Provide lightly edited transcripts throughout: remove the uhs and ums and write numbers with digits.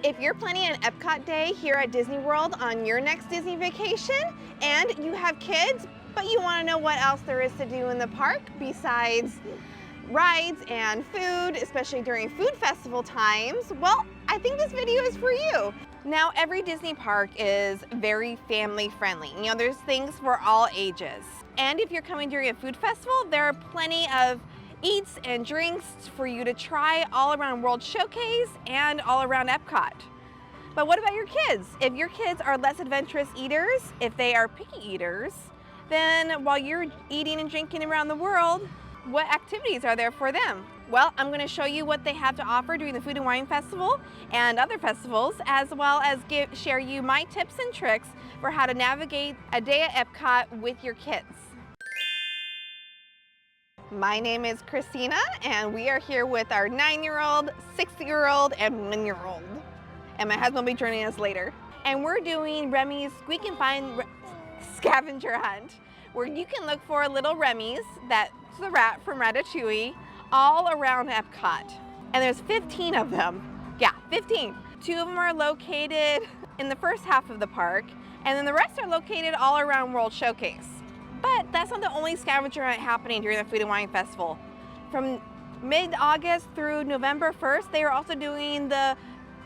If you're planning an Epcot day here at Disney World on your next Disney vacation and you have kids, but you want to know what else there is to do in the park besides rides and food, especially during food festival times, well, I think this video is for you. Now, every Disney park is very family friendly. You know, there's things for all ages. And if you're coming during a food festival, there are plenty of eats and drinks for you to try all around World Showcase and all around Epcot. But what about your kids? If your kids are less adventurous eaters, if they are picky eaters, then while you're eating and drinking around the world, what activities are there for them? Well, I'm going to show you what they have to offer during the Food and Wine Festival and other festivals, as well as share you my tips and tricks for how to navigate a day at Epcot with your kids. My name is Christina, and we are here with our 9-year-old, 6-year-old, and 1-year-old. And my husband will be joining us later. And we're doing Remy's Squeak and Find Scavenger Hunt, where you can look for little Remy's, that's the rat from Ratatouille, all around Epcot. And there's 15 of them. Yeah, 15. 2 of them are located in the first half of the park, and then the rest are located all around World Showcase. But that's not the only scavenger hunt happening during the Food and Wine Festival. From mid-August through November 1st, they are also doing the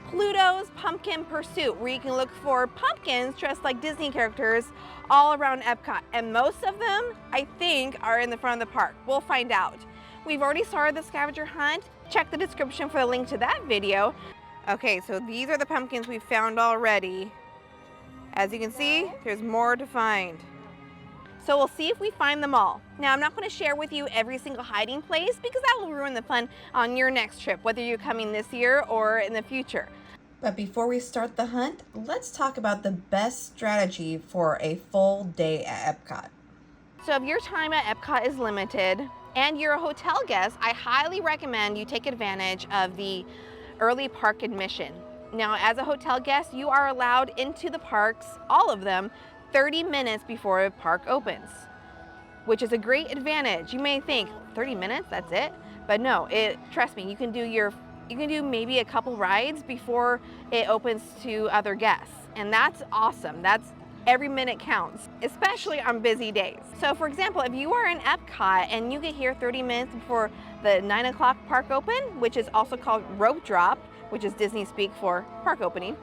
Pluto's Pumpkin Pursuit, where you can look for pumpkins dressed like Disney characters all around Epcot. And most of them, I think, are in the front of the park. We'll find out. We've already started the scavenger hunt. Check the description for the link to that video. Okay, so these are the pumpkins we've found already. As you can see, there's more to find. So we'll see if we find them all. Now, I'm not going to share with you every single hiding place because that will ruin the fun on your next trip, whether you're coming this year or in the future. But before we start the hunt, let's talk about the best strategy for a full day at Epcot. So if your time at Epcot is limited and you're a hotel guest, I highly recommend you take advantage of the early park admission. Now, as a hotel guest, you are allowed into the parks, all of them, 30 minutes before the park opens, which is a great advantage. You may think 30 minutes, that's it, but no, trust me, you can do maybe a couple rides before it opens to other guests, and that's awesome. That's every minute counts, especially on busy days. So for example, if you are in Epcot and you get here 30 minutes before the 9 o'clock park open, which is also called rope drop, which is Disney speak for park opening,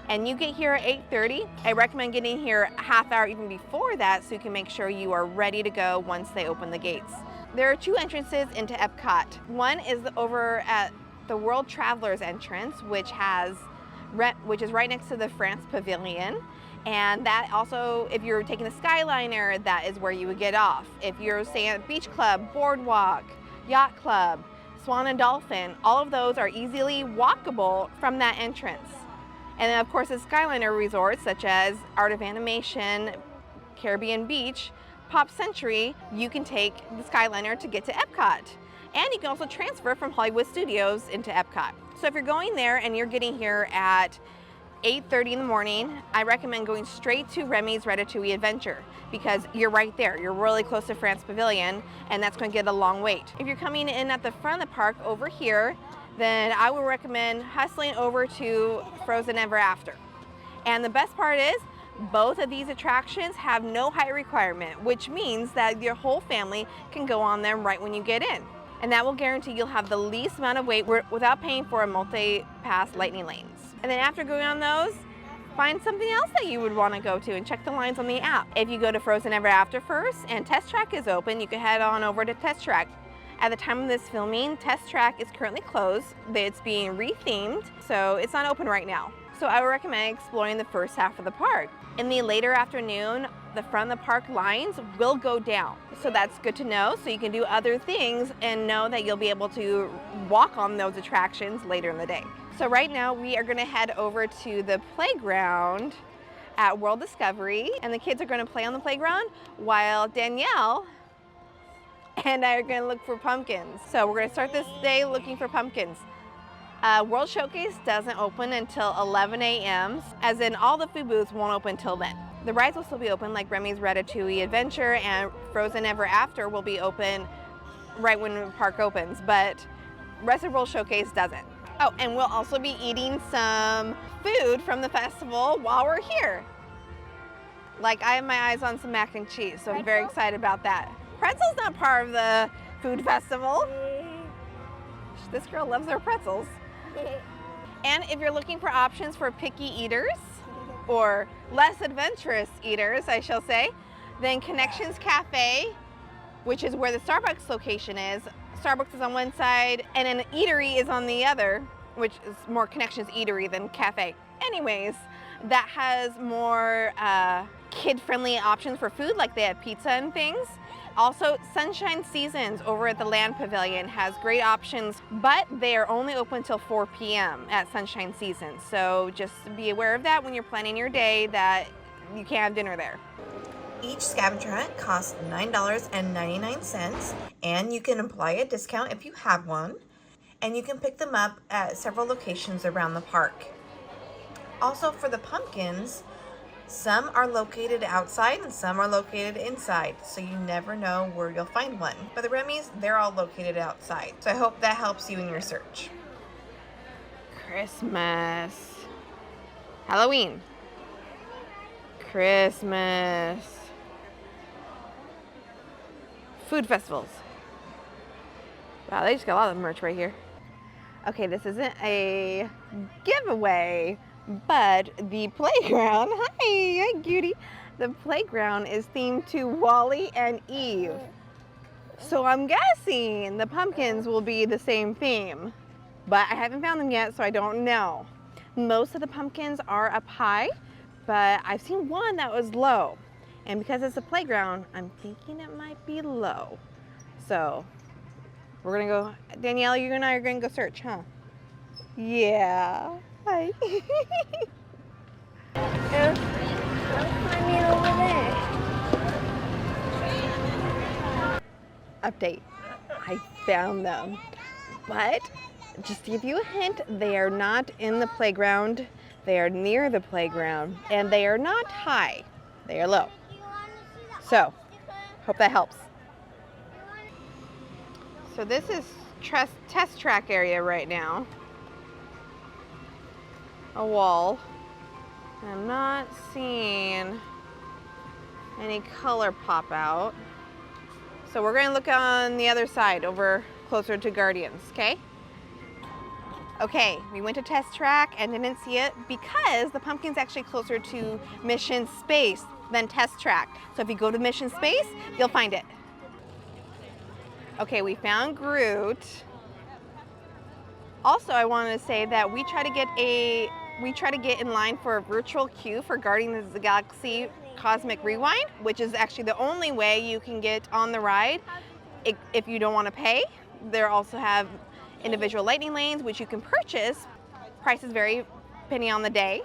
and you get here at 8:30, I recommend getting here a half hour even before that so you can make sure you are ready to go once they open the gates. There are 2 entrances into Epcot. One is over at the World Travelers entrance, which is right next to the France Pavilion. And that also, if you're taking the Skyliner, that is where you would get off. If you're staying at Beach Club, Boardwalk, Yacht Club, Swan and Dolphin, all of those are easily walkable from that entrance. And then of course the Skyliner resorts such as Art of Animation, Caribbean Beach, Pop Century, you can take the Skyliner to get to Epcot. And you can also transfer from Hollywood Studios into Epcot. So if you're going there and you're getting here at 8:30 in the morning, I recommend going straight to Remy's Ratatouille Adventure because you're right there. You're really close to France Pavilion, and that's going to get a long wait. If you're coming in at the front of the park over here, then I would recommend hustling over to Frozen Ever After. And the best part is, both of these attractions have no height requirement, which means that your whole family can go on them right when you get in. And that will guarantee you'll have the least amount of wait without paying for a multi-pass lightning lanes. And then after going on those, find something else that you would want to go to and check the lines on the app. If you go to Frozen Ever After first and Test Track is open, you can head on over to Test Track. At the time of this filming, Test Track is currently closed. It's being rethemed, so it's not open right now. So I would recommend exploring the first half of the park. In the later afternoon, the front of the park lines will go down. So that's good to know, so you can do other things and know that you'll be able to walk on those attractions later in the day. So right now we are gonna head over to the playground at World Discovery, and the kids are gonna play on the playground while Danielle and I are gonna look for pumpkins. So we're gonna start this day looking for pumpkins. World Showcase doesn't open until 11 a.m., as in all the food booths won't open until then. The rides will still be open, like Remy's Ratatouille Adventure and Frozen Ever After will be open right when the park opens, but rest of World Showcase doesn't. Oh, and we'll also be eating some food from the festival while we're here. Like, I have my eyes on some mac and cheese, so I'm very excited about that. Pretzel's not part of the food festival. This girl loves her pretzels. And if you're looking for options for picky eaters, or less adventurous eaters, I shall say, then Connections Cafe, which is where the Starbucks location is. Starbucks is on one side, and an eatery is on the other, which is more Connections Eatery than cafe. Anyways, that has more kid-friendly options for food, like they have pizza and things. Also, Sunshine Seasons over at the Land Pavilion has great options, but they are only open until 4 p.m. at Sunshine Seasons. So just be aware of that when you're planning your day, that you can't have dinner there. Each scavenger hunt costs $9.99, and you can apply a discount if you have one, and you can pick them up at several locations around the park. Also, for the pumpkins, some are located outside and some are located inside, so you never know where you'll find one. But the Remy's, they're all located outside, so I hope that helps you in your search. Christmas, Halloween, Christmas, food festivals. Wow, they just got a lot of merch right here. Okay, this isn't a giveaway, but the playground, hi cutie. The playground is themed to Wally and Eve. So I'm guessing the pumpkins will be the same theme, but I haven't found them yet, so I don't know. Most of the pumpkins are up high, but I've seen one that was low. And because it's a playground, I'm thinking it might be low. So we're gonna go, Danielle, you and I are gonna go search, huh? Yeah. Hi. There's climbing over there. Update. I found them. But just to give you a hint, they are not in the playground. They are near the playground, and they are not high. They are low. So, hope that helps. So this is test track area right now. A wall. I'm not seeing any color pop out. So we're going to look on the other side, over closer to Guardians, okay? Okay, we went to test track and didn't see it because the pumpkin's actually closer to Mission Space than test track. So if you go to Mission Space, you'll find it. Okay, we found Groot. Also, I wanted to say that we try to get in line for a virtual queue for Guardians of the Galaxy Cosmic Rewind, which is actually the only way you can get on the ride if you don't want to pay. They also have individual lightning lanes, which you can purchase. Prices vary depending on the day.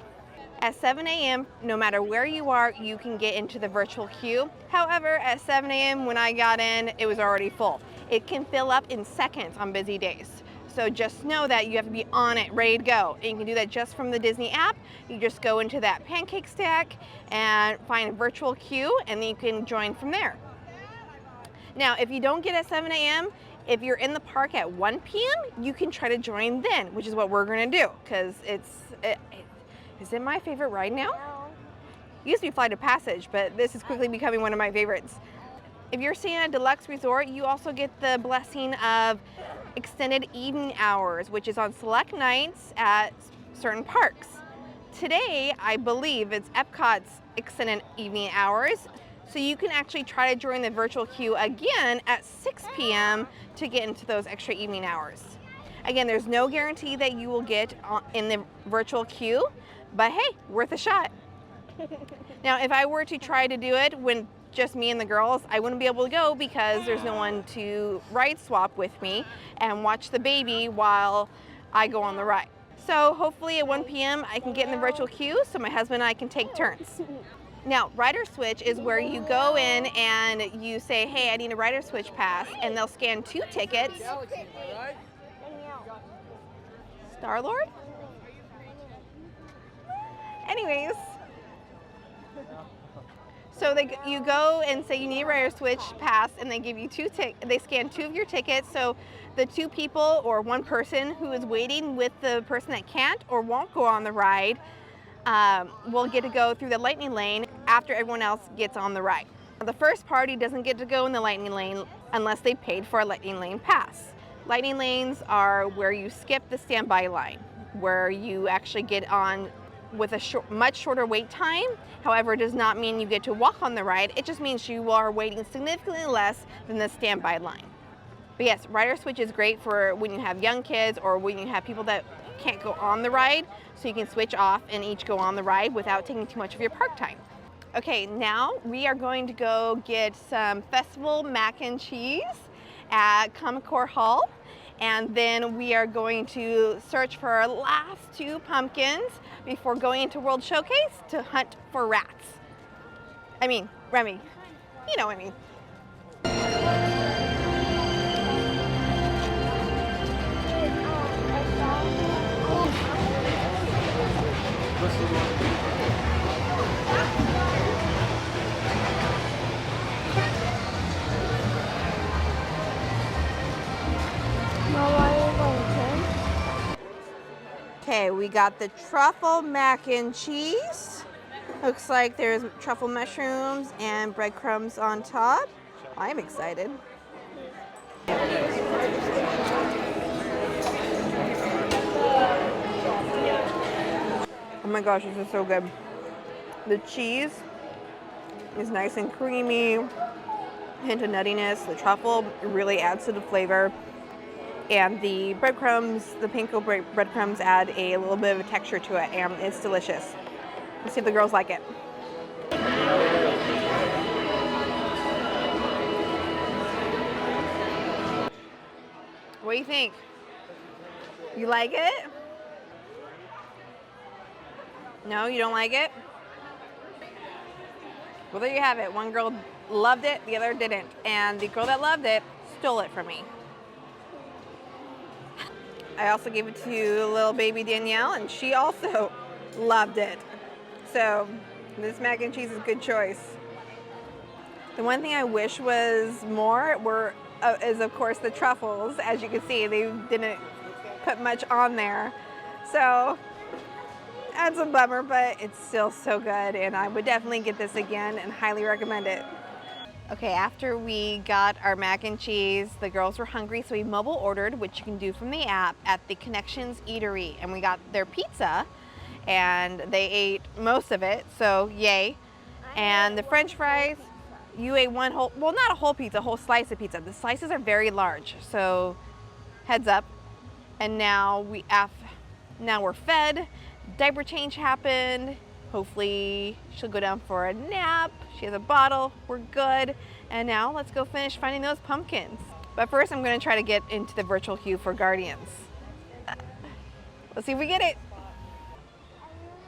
At 7 a.m., no matter where you are, you can get into the virtual queue. However, at 7 a.m. when I got in, it was already full. It can fill up in seconds on busy days. So just know that you have to be on it, ready to go. And you can do that just from the Disney app. You just go into that pancake stack and find a virtual queue, and then you can join from there. Now, if you don't get at 7 a.m., if you're in the park at 1 p.m., you can try to join then, which is what we're gonna do, because is it my favorite ride now? It used to be Flight of Passage, but this is quickly becoming one of my favorites. If you're staying at a deluxe resort, you also get the blessing of extended evening hours, which is on select nights at certain parks. Today, I believe it's Epcot's extended evening hours, so you can actually try to join the virtual queue again at 6 p.m. to get into those extra evening hours. Again, there's no guarantee that you will get in the virtual queue, but hey, worth a shot. Now, if I were to try to do it when just me and the girls, I wouldn't be able to go because there's no one to ride swap with me and watch the baby while I go on the ride. So hopefully at 1 p.m. I can get in the virtual queue so my husband and I can take turns. Now, Rider Switch is where you go in and you say, hey, I need a Rider Switch pass, and they'll scan 2 tickets. Star-Lord? Anyways, So you go and say you need a rider switch pass, and they give you they scan 2 of your tickets. So the 2 people or 1 person who is waiting with the person that can't or won't go on the ride will get to go through the lightning lane after everyone else gets on the ride. The first party doesn't get to go in the lightning lane unless they paid for a lightning lane pass. Lightning lanes are where you skip the standby line, where you actually get on with a much shorter wait time. However, it does not mean you get to walk on the ride. It just means you are waiting significantly less than the standby line. But yes, rider switch is great for when you have young kids or when you have people that can't go on the ride, so you can switch off and each go on the ride without taking too much of your park time. Okay, now we are going to go get some festival mac and cheese at Common Core Hall. And then we are going to search for our last 2 pumpkins before going into World Showcase to hunt for rats. I mean, Remy, you know what I mean. Okay, we got the truffle mac and cheese. Looks like there's truffle mushrooms and breadcrumbs on top. I'm excited. Oh my gosh, this is so good. The cheese is nice and creamy, hint of nuttiness. The truffle really adds to the flavor. And the breadcrumbs, the panko breadcrumbs add a little bit of a texture to it, and it's delicious. Let's see if the girls like it. What do you think? You like it? No, you don't like it? Well, there you have it. One girl loved it, the other didn't. And the girl that loved it stole it from me. I also gave it to little baby Danielle, and she also loved it. So this mac and cheese is a good choice. The one thing I wish was more is of course the truffles. As you can see, they didn't put much on there. So that's a bummer, but it's still so good, and I would definitely get this again and highly recommend it. Okay, after we got our mac and cheese, the girls were hungry, so we mobile ordered, which you can do from the app, at the Connections Eatery. And we got their pizza, and they ate most of it, so yay. And the French fries, you ate one whole, well, not a whole pizza, a whole slice of pizza. The slices are very large, so heads up. And now we're fed. Diaper change happened. Hopefully she'll go down for a nap. She has a bottle, we're good. And now let's go finish finding those pumpkins. But first I'm gonna try to get into the virtual queue for Guardians. Let's see if we get it.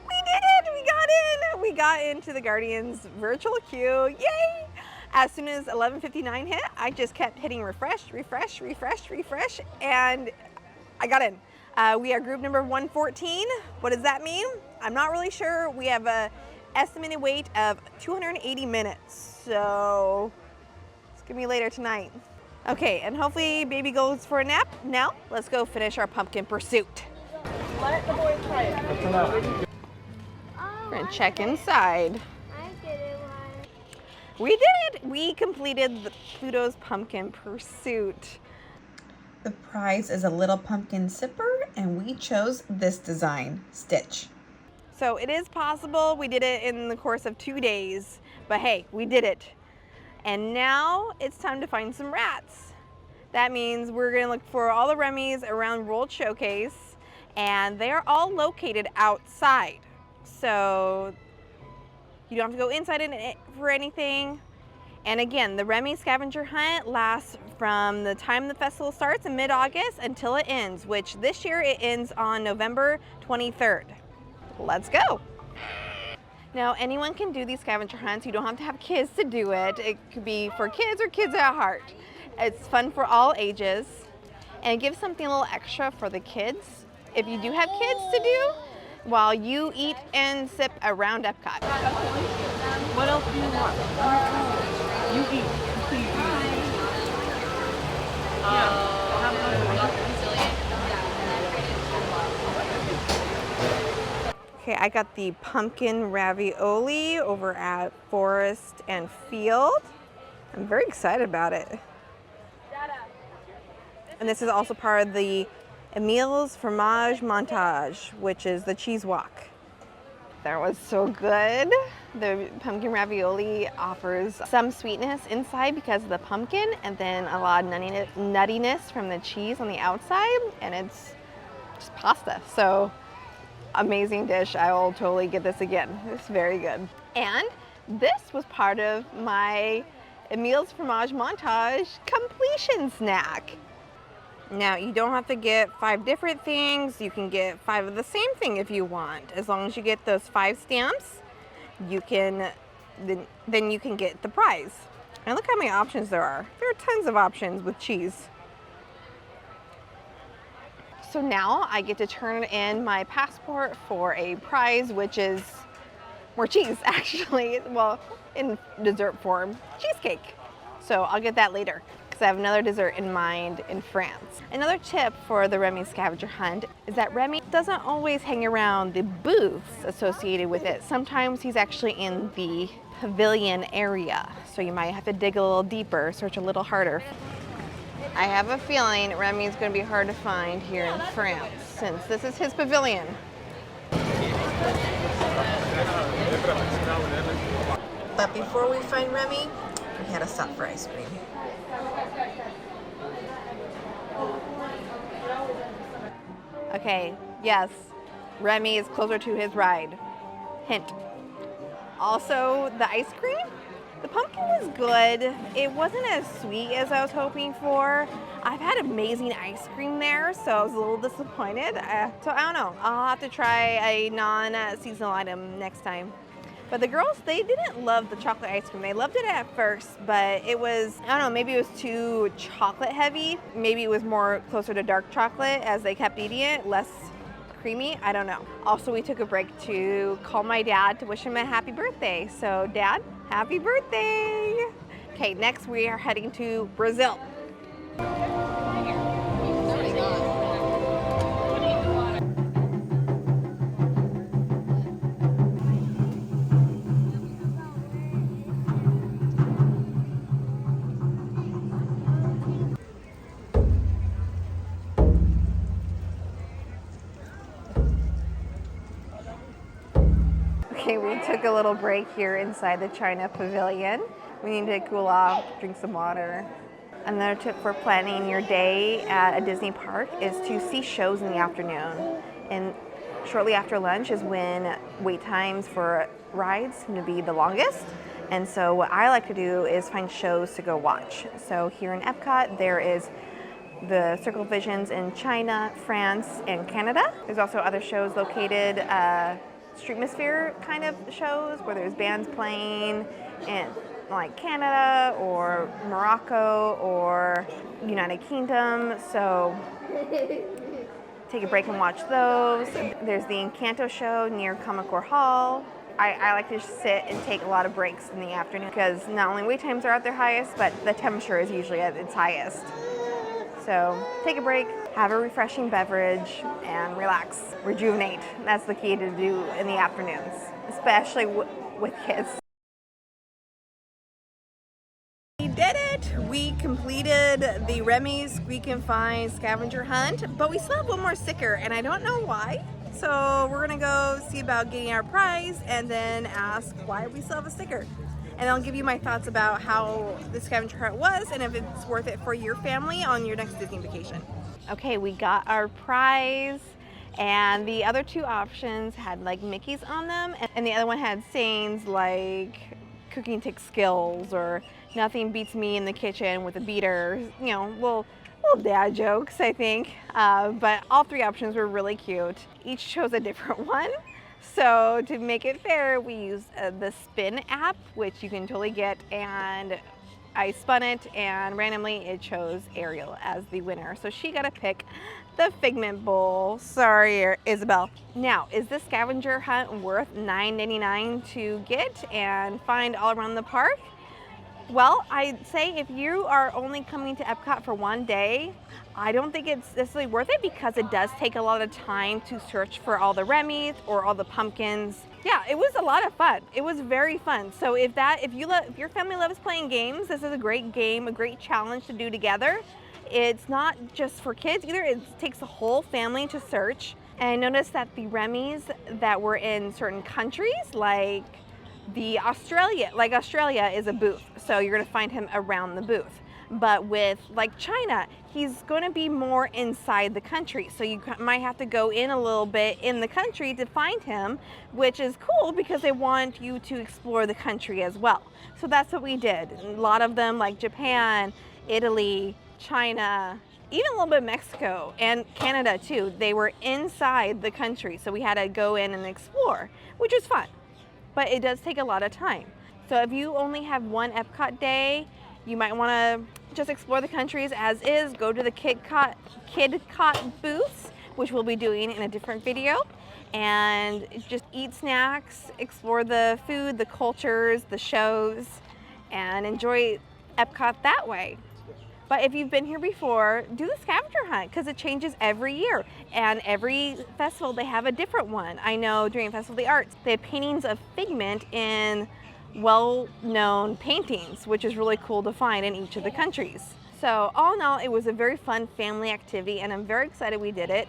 We did it, we got in. We got into the Guardians virtual queue, yay. As soon as 11:59 hit, I just kept hitting refresh, refresh, refresh, refresh, and I got in. We are group number 114. What does that mean? I'm not really sure. We have a estimated wait of 280 minutes. So it's gonna be later tonight. Okay, and hopefully baby goes for a nap. Now let's go finish our pumpkin pursuit. Let the boys try it. We're gonna check inside. I get it. We did it! We completed Pluto's pumpkin pursuit. The prize is a little pumpkin sipper, and we chose this design, Stitch. So it is possible. We did it in the course of 2 days, but hey, we did it. And now it's time to find some rats. That means we're gonna look for all the Remys around World Showcase, and they are all located outside. So you don't have to go inside for anything. And again, the Remy scavenger hunt lasts from the time the festival starts in mid-August until it ends, which this year it ends on November 23rd. Let's go. Now, anyone can do these scavenger hunts. You don't have to have kids to do it. It could be for kids or kids at heart. It's fun for all ages, and it gives something a little extra for the kids, if you do have kids, to do while you eat and sip around Epcot. What else do you want? You eat. Please eat. Okay, I got the pumpkin ravioli over at Forest and Field. I'm very excited about it. And this is also part of the Emile's Fromage Montage, which is the cheese walk. That was so good. The pumpkin ravioli offers some sweetness inside because of the pumpkin, and then a lot of nuttiness from the cheese on the outside, and it's just pasta. So amazing dish. I will totally get this again. It's very good. And this was part of my Emile's Fromage Montage completion snack. Now, you don't have to get 5 different things. You can get 5 of the same thing if you want. As long as you get those 5 stamps, you can then you can get the prize. And look how many options there are. There are tons of options with cheese. So now I get to turn in my passport for a prize, which is more cheese, actually. Well, in dessert form, cheesecake. So I'll get that later, because I have another dessert in mind in France. Another tip for the Remy scavenger hunt is that Remy doesn't always hang around the booths associated with it. Sometimes he's actually in the pavilion area, so you might have to dig a little deeper, search a little harder. I have a feeling Remy's going to be hard to find here in France, since this is his pavilion. But before we find Remy, we had to stop for ice cream. Okay, yes, Remy is closer to his ride. Hint. Also, the ice cream, the pumpkin was good. It wasn't as sweet as I was hoping for. I've had amazing ice cream there, so I was a little disappointed. So I don't know, I'll have to try a non-seasonal item next time. But the girls, they didn't love the chocolate ice cream. They loved it at first, but it was, I don't know, maybe it was too chocolate heavy. Maybe it was more closer to dark chocolate as they kept eating it, less creamy. I don't know. Also, we took a break to call my dad to wish him a happy birthday. So Dad, happy birthday. Okay, next we are heading to Brazil. Okay, we took a little break here inside the China Pavilion. We need to cool off, drink some water. Another tip for planning your day at a Disney park is to see shows in the afternoon. And shortly after lunch is when wait times for rides seem to be the longest. And so what I like to do is find shows to go watch. So here in Epcot, there is the Circle Visions in China, France, and Canada. There's also other shows located Streetmosphere kind of shows where there's bands playing in like Canada or Morocco or United Kingdom. So take a break and watch those. There's the Encanto show near Comic-Con Hall. I like to sit and take a lot of breaks in the afternoon because not only wait times are at their highest, but the temperature is usually at its highest. So take a break, have a refreshing beverage, and relax, rejuvenate. That's the key to do in the afternoons, especially with kids. We did it! We completed the Remy Squeak and Find scavenger hunt, but we still have one more sticker, and I don't know why. So we're gonna go see about getting our prize and then ask why we still have a sticker. And I'll give you my thoughts about how the scavenger hunt was and if it's worth it for your family on your next Disney vacation. Okay, we got our prize, and the other 2 options had like Mickeys on them, and the other one had sayings like cooking takes skills or nothing beats me in the kitchen with a beater, you know, little dad jokes, I think. But all 3 options were really cute. Each chose a different one. So to make it fair, we used the Spin app, which you can totally get, and I spun it and randomly it chose Ariel as the winner. So she got to pick the Figment Bowl. Sorry, Isabel. Now, is this scavenger hunt worth $9.99 to get and find all around the park? Well, I'd say if you are only coming to Epcot for one day, I don't think it's necessarily worth it because it does take a lot of time to search for all the Remy's or all the pumpkins. Yeah, it was a lot of fun. It was very fun. So if your family loves playing games, this is a great game, a great challenge to do together. It's not just for kids either. It takes the whole family to search. And I noticed that the Remy's that were in certain countries, like Australia is a booth, so you're going to find him around the booth. But with like China, he's going to be more inside the country, so you might have to go in a little bit in the country to find him, which is cool because they want you to explore the country as well. So that's what we did. A lot of them, like Japan, Italy, China, even a little bit of Mexico and Canada too, they were inside the country, so we had to go in and explore, which was fun. But it does take a lot of time. So if you only have one Epcot day, you might want to just explore the countries as is, go to the KidCot booths, which we'll be doing in a different video, and just eat snacks, explore the food, the cultures, the shows, and enjoy Epcot that way. But if you've been here before, do the scavenger hunt because it changes every year. And every festival, they have a different one. I know during Festival of the Arts, they have paintings of Figment in well-known paintings, which is really cool to find in each of the countries. So all in all, it was a very fun family activity and I'm very excited we did it.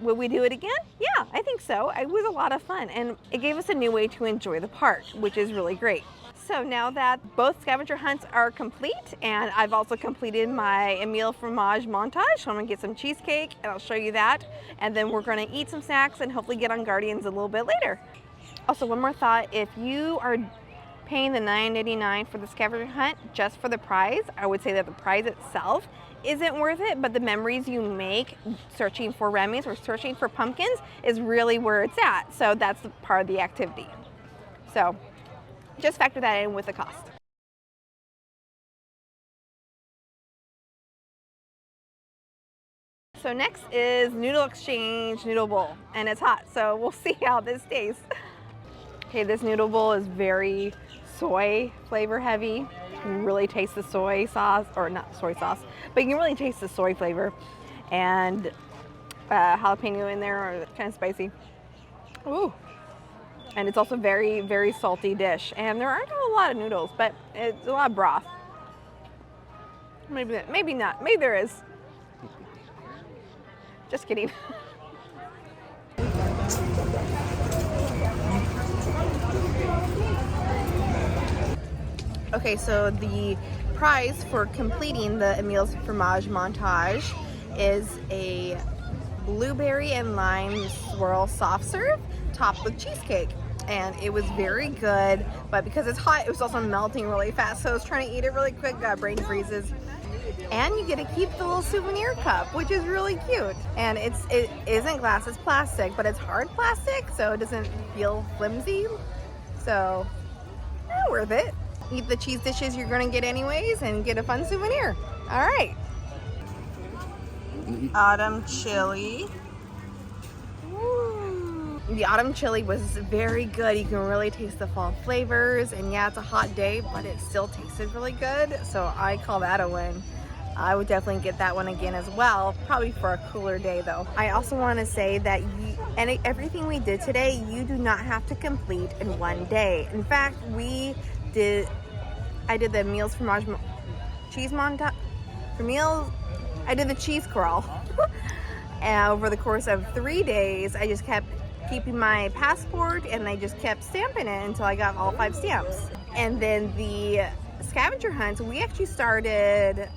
Will we do it again? Yeah, I think so. It was a lot of fun and it gave us a new way to enjoy the park, which is really great. So now that both scavenger hunts are complete and I've also completed my Emile fromage montage, so I'm gonna get some cheesecake and I'll show you that. And then we're gonna eat some snacks and hopefully get on Guardians a little bit later. Also, one more thought, if you are paying the $9.89 for the scavenger hunt just for the prize, I would say that the prize itself isn't worth it, but the memories you make searching for Remy's or searching for pumpkins is really where it's at. So that's part of the activity. So just factor that in with the cost. So next is Noodle Exchange Noodle Bowl, and it's hot, so we'll see how this tastes. Okay, this noodle bowl is very soy flavor heavy. You can really taste the soy sauce, or not soy sauce, but you can really taste the soy flavor. And jalapeno in there are kind of spicy. Ooh. And it's also very, very salty dish. And there aren't a lot of noodles, but it's a lot of broth. Maybe not. Maybe there is. Just kidding. Okay, so the prize for completing the Emile's fromage montage is a blueberry and lime swirl soft serve topped with cheesecake. And it was very good, but because it's hot, it was also melting really fast. So I was trying to eat it really quick, got brain freezes. And you get to keep the little souvenir cup, which is really cute. And it isn't glass, it's plastic, but it's hard plastic, so it doesn't feel flimsy. So, worth it. Eat the cheese dishes you're gonna get anyways and get a fun souvenir. All right. Autumn chili. The autumn chili was very good. You can really taste the fall flavors, and yeah, it's a hot day, but it still tasted really good. So I call that a win. I would definitely get that one again as well, probably for a cooler day though. I also want to say that everything we did today, you do not have to complete in one day. In fact, I did the Emile's fromage cheese montage. I did the cheese crawl. And over the course of 3 days, I just kept keeping my passport and I just kept stamping it until I got all 5 stamps. And then the scavenger hunts, we actually started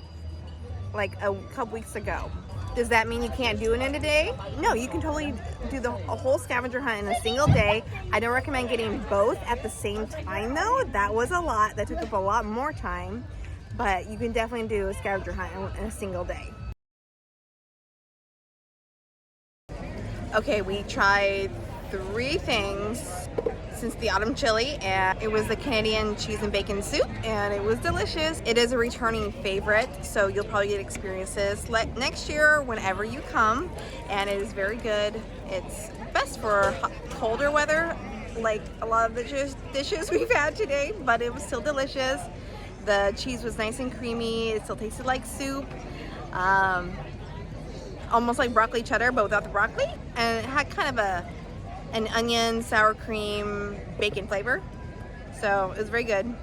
like a couple weeks ago. Does that mean you can't do it in a day? No, you can totally do a whole scavenger hunt in a single day. I don't recommend getting both at the same time though. That was a lot. That took up a lot more time. But you can definitely do a scavenger hunt in a single day. Okay, we tried 3 things since the autumn chili, and it was the Canadian cheese and bacon soup, and it was delicious. It is a returning favorite, so you'll probably get to experience this next year whenever you come, and it is very good. It's best for colder weather, like a lot of the dishes we've had today, but it was still delicious. The cheese was nice and creamy. It still tasted like soup. Almost like broccoli cheddar, but without the broccoli, and it had kind of an onion, sour cream, bacon flavor, so it was very good.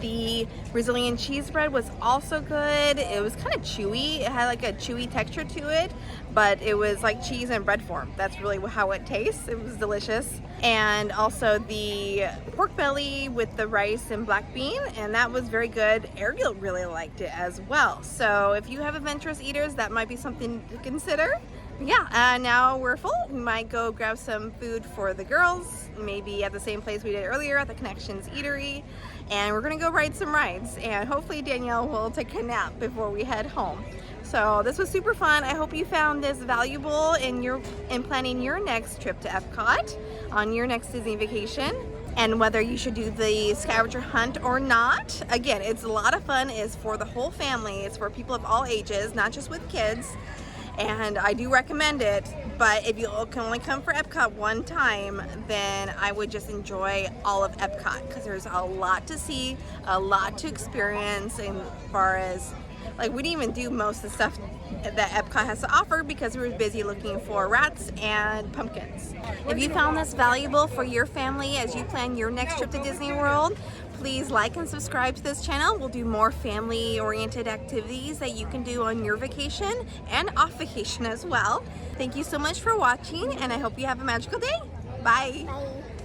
The Brazilian cheese bread was also good. It was kind of chewy. It had like a chewy texture to it, but it was like cheese in bread form. That's really how it tastes. It was delicious. And also the pork belly with the rice and black bean, and that was very good. Ariel really liked it as well. So if you have adventurous eaters, that might be something to consider. Yeah, now we're full. We might go grab some food for the girls, maybe at the same place we did earlier at the Connections Eatery, and we're gonna go ride some rides, and hopefully Danielle will take a nap before we head home. So this was super fun. I hope you found this valuable in planning your next trip to Epcot on your next Disney vacation, and whether you should do the scavenger hunt or not. Again, it's a lot of fun. It's for the whole family. It's for people of all ages, not just with kids. And I do recommend it, but if you can only come for Epcot one time, then I would just enjoy all of Epcot, because there's a lot to see, a lot to experience, as far as, like, we didn't even do most of the stuff that Epcot has to offer because we were busy looking for rats and pumpkins. If you found this valuable for your family as you plan your next trip to Disney World, please like and subscribe to this channel. We'll do more family-oriented activities that you can do on your vacation and off vacation as well. Thank you so much for watching, and I hope you have a magical day. Bye. Bye.